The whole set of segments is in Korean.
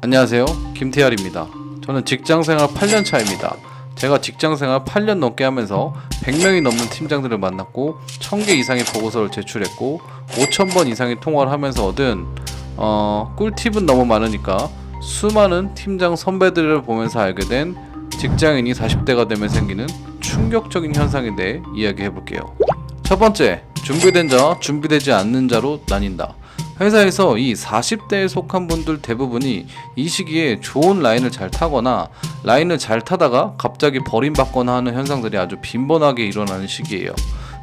안녕하세요, 김태열입니다. 저는 직장생활 8년차입니다. 제가 직장생활 8년 넘게 하면서 100명이 넘는 팀장들을 만났고 1000개 이상의 보고서를 제출했고 5000번 이상의 통화를 하면서 얻은 꿀팁은 너무 많으니까 수많은 팀장 선배들을 보면서 알게 된 직장인이 40대가 되면 생기는 충격적인 현상에 대해 이야기해 볼게요. 첫 번째, 준비된 자와 준비되지 않는 자로 나뉜다. 회사에서 이 40대에 속한 분들 대부분이 이 시기에 좋은 라인을 잘 타거나 라인을 잘 타다가 갑자기 버림받거나 하는 현상들이 아주 빈번하게 일어나는 시기예요.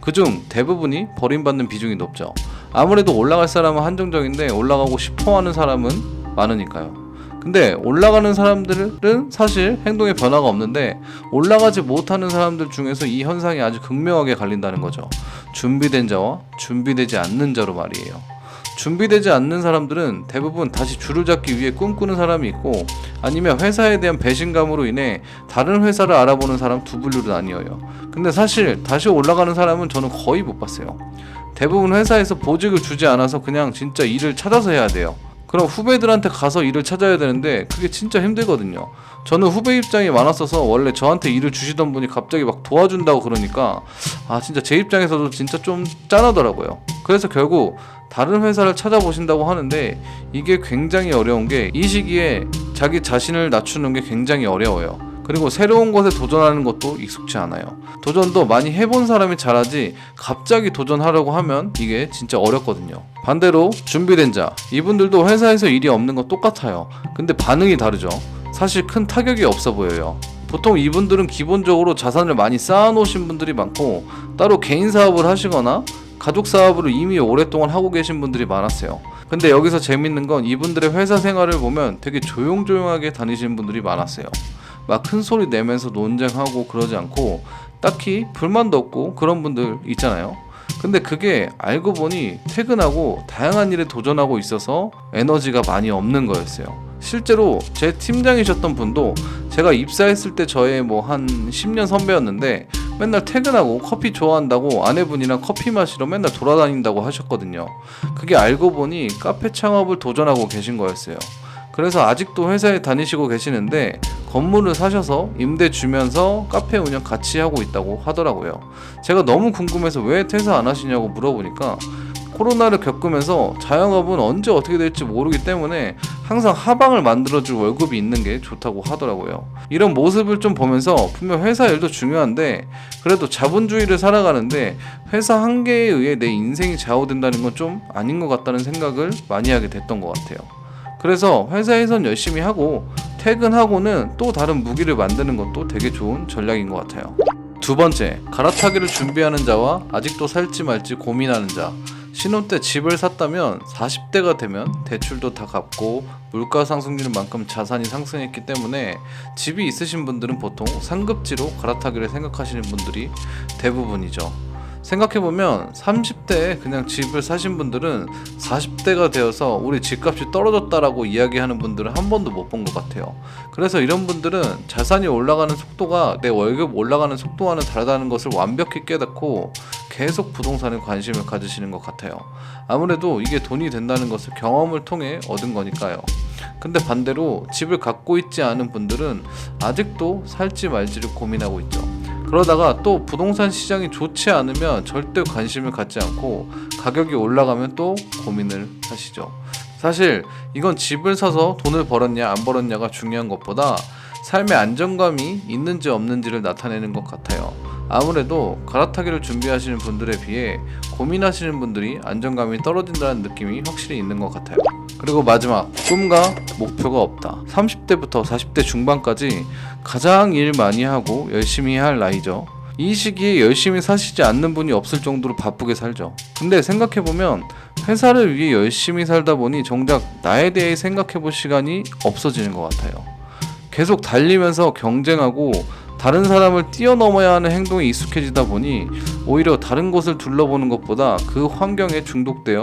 그중 대부분이 버림받는 비중이 높죠. 아무래도 올라갈 사람은 한정적인데 올라가고 싶어 하는 사람은 많으니까요. 근데 올라가는 사람들은 사실 행동에 변화가 없는데 올라가지 못하는 사람들 중에서 이 현상이 아주 극명하게 갈린다는 거죠. 준비된 자와 준비되지 않는 자로 말이에요. 준비되지 않는 사람들은 대부분 다시 줄을 잡기 위해 꿈꾸는 사람이 있고 아니면 회사에 대한 배신감으로 인해 다른 회사를 알아보는 사람 두 분류로 나뉘어요. 근데 사실 다시 올라가는 사람은 저는 거의 못 봤어요. 대부분 회사에서 보직을 주지 않아서 그냥 진짜 일을 찾아서 해야 돼요. 그럼 후배들한테 가서 일을 찾아야 되는데 그게 진짜 힘들거든요. 저는 후배 입장이 많았어서 원래 저한테 일을 주시던 분이 갑자기 막 도와준다고 그러니까 진짜 제 입장에서도 진짜 좀 짠하더라고요. 그래서 결국 다른 회사를 찾아보신다고 하는데 이게 굉장히 어려운 게 이 시기에 자기 자신을 낮추는 게 굉장히 어려워요. 그리고 새로운 것에 도전하는 것도 익숙치 않아요. 도전도 많이 해본 사람이 잘하지 갑자기 도전하려고 하면 이게 진짜 어렵거든요. 반대로 준비된 자, 이분들도 회사에서 일이 없는 건 똑같아요. 근데 반응이 다르죠. 사실 큰 타격이 없어 보여요. 보통 이분들은 기본적으로 자산을 많이 쌓아놓으신 분들이 많고 따로 개인 사업을 하시거나 가족 사업으로 이미 오랫동안 하고 계신 분들이 많았어요. 근데 여기서 재밌는 건 이분들의 회사 생활을 보면 되게 조용조용하게 다니시는 분들이 많았어요. 막 큰 소리 내면서 논쟁하고 그러지 않고 딱히 불만도 없고 그런 분들 있잖아요. 근데 그게 알고 보니 퇴근하고 다양한 일에 도전하고 있어서 에너지가 많이 없는 거였어요. 실제로 제 팀장이셨던 분도 제가 입사했을 때 저의 한 10년 선배였는데 맨날 퇴근하고 커피 좋아한다고 아내분이랑 커피 마시러 맨날 돌아다닌다고 하셨거든요. 그게 알고 보니 카페 창업을 도전하고 계신 거였어요. 그래서 아직도 회사에 다니시고 계시는데 건물을 사셔서 임대 주면서 카페 운영 같이 하고 있다고 하더라고요. 제가 너무 궁금해서 왜 퇴사 안 하시냐고 물어보니까 코로나를 겪으면서 자영업은 언제 어떻게 될지 모르기 때문에 항상 하방을 만들어줄 월급이 있는 게 좋다고 하더라고요. 이런 모습을 좀 보면서 분명 회사 일도 중요한데 그래도 자본주의를 살아가는데 회사 한계에 의해 내 인생이 좌우된다는 건 좀 아닌 것 같다는 생각을 많이 하게 됐던 것 같아요. 그래서 회사에선 열심히 하고 퇴근하고는 또 다른 무기를 만드는 것도 되게 좋은 전략인 것 같아요. 두 번째, 갈아타기를 준비하는 자와 아직도 살지 말지 고민하는 자. 신혼 때 집을 샀다면 40대가 되면 대출도 다 갚고 물가 상승률만큼 자산이 상승했기 때문에 집이 있으신 분들은 보통 상급지로 갈아타기를 생각하시는 분들이 대부분이죠. 생각해보면 30대에 그냥 집을 사신 분들은 40대가 되어서 우리 집값이 떨어졌다라고 이야기하는 분들은 한 번도 못 본 것 같아요. 그래서 이런 분들은 자산이 올라가는 속도가 내 월급 올라가는 속도와는 다르다는 것을 완벽히 깨닫고 계속 부동산에 관심을 가지시는 것 같아요. 아무래도 이게 돈이 된다는 것을 경험을 통해 얻은 거니까요. 근데 반대로 집을 갖고 있지 않은 분들은 아직도 살지 말지를 고민하고 있죠. 그러다가 또 부동산 시장이 좋지 않으면 절대 관심을 갖지 않고 가격이 올라가면 또 고민을 하시죠. 사실 이건 집을 사서 돈을 벌었냐 안 벌었냐가 중요한 것보다 삶의 안정감이 있는지 없는지를 나타내는 것 같아요. 아무래도 갈아타기를 준비하시는 분들에 비해 고민하시는 분들이 안정감이 떨어진다는 느낌이 확실히 있는 것 같아요. 그리고 마지막, 꿈과 목표가 없다. 30대부터 40대 중반까지 가장 일 많이 하고 열심히 할 나이죠. 이 시기에 열심히 사시지 않는 분이 없을 정도로 바쁘게 살죠. 근데 생각해보면 회사를 위해 열심히 살다 보니 정작 나에 대해 생각해볼 시간이 없어지는 것 같아요. 계속 달리면서 경쟁하고 다른 사람을 뛰어넘어야 하는 행동에 익숙해지다 보니 오히려 다른 곳을 둘러보는 것보다 그 환경에 중독되어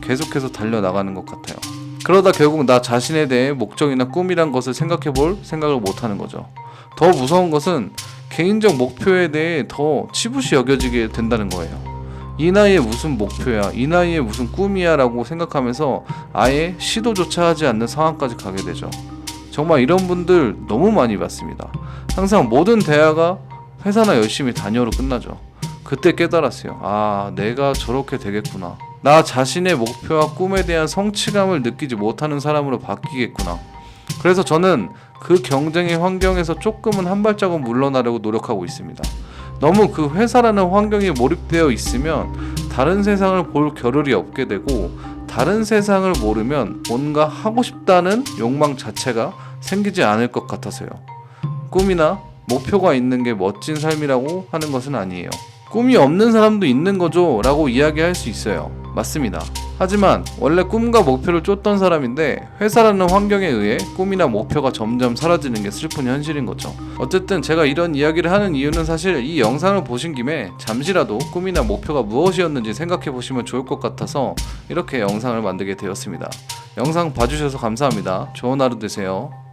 계속해서 달려나가는 것 같아요. 그러다 결국 나 자신에 대해 목적이나 꿈이란 것을 생각해볼 생각을 못하는 거죠. 더 무서운 것은 개인적 목표에 대해 더 치부시 여겨지게 된다는 거예요. 이 나이에 무슨 목표야, 이 나이에 무슨 꿈이야 라고 생각하면서 아예 시도조차 하지 않는 상황까지 가게 되죠. 정말 이런 분들 너무 많이 봤습니다. 항상 모든 대화가 회사나 열심히 다녀로 끝나죠. 그때 깨달았어요. 아, 내가 저렇게 되겠구나. 나 자신의 목표와 꿈에 대한 성취감을 느끼지 못하는 사람으로 바뀌겠구나. 그래서 저는 그 경쟁의 환경에서 조금은 한 발자국 물러나려고 노력하고 있습니다. 너무 그 회사라는 환경에 몰입되어 있으면 다른 세상을 볼 겨를이 없게 되고, 다른 세상을 모르면 뭔가 하고 싶다는 욕망 자체가 생기지 않을 것 같아서요. 꿈이나 목표가 있는 게 멋진 삶이라고 하는 것은 아니에요. 꿈이 없는 사람도 있는 거죠 라고 이야기할 수 있어요. 맞습니다. 하지만 원래 꿈과 목표를 쫓던 사람인데 회사라는 환경에 의해 꿈이나 목표가 점점 사라지는 게 슬픈 현실인 거죠. 어쨌든 제가 이런 이야기를 하는 이유는 사실 이 영상을 보신 김에 잠시라도 꿈이나 목표가 무엇이었는지 생각해 보시면 좋을 것 같아서 이렇게 영상을 만들게 되었습니다. 영상 봐주셔서 감사합니다. 좋은 하루 되세요.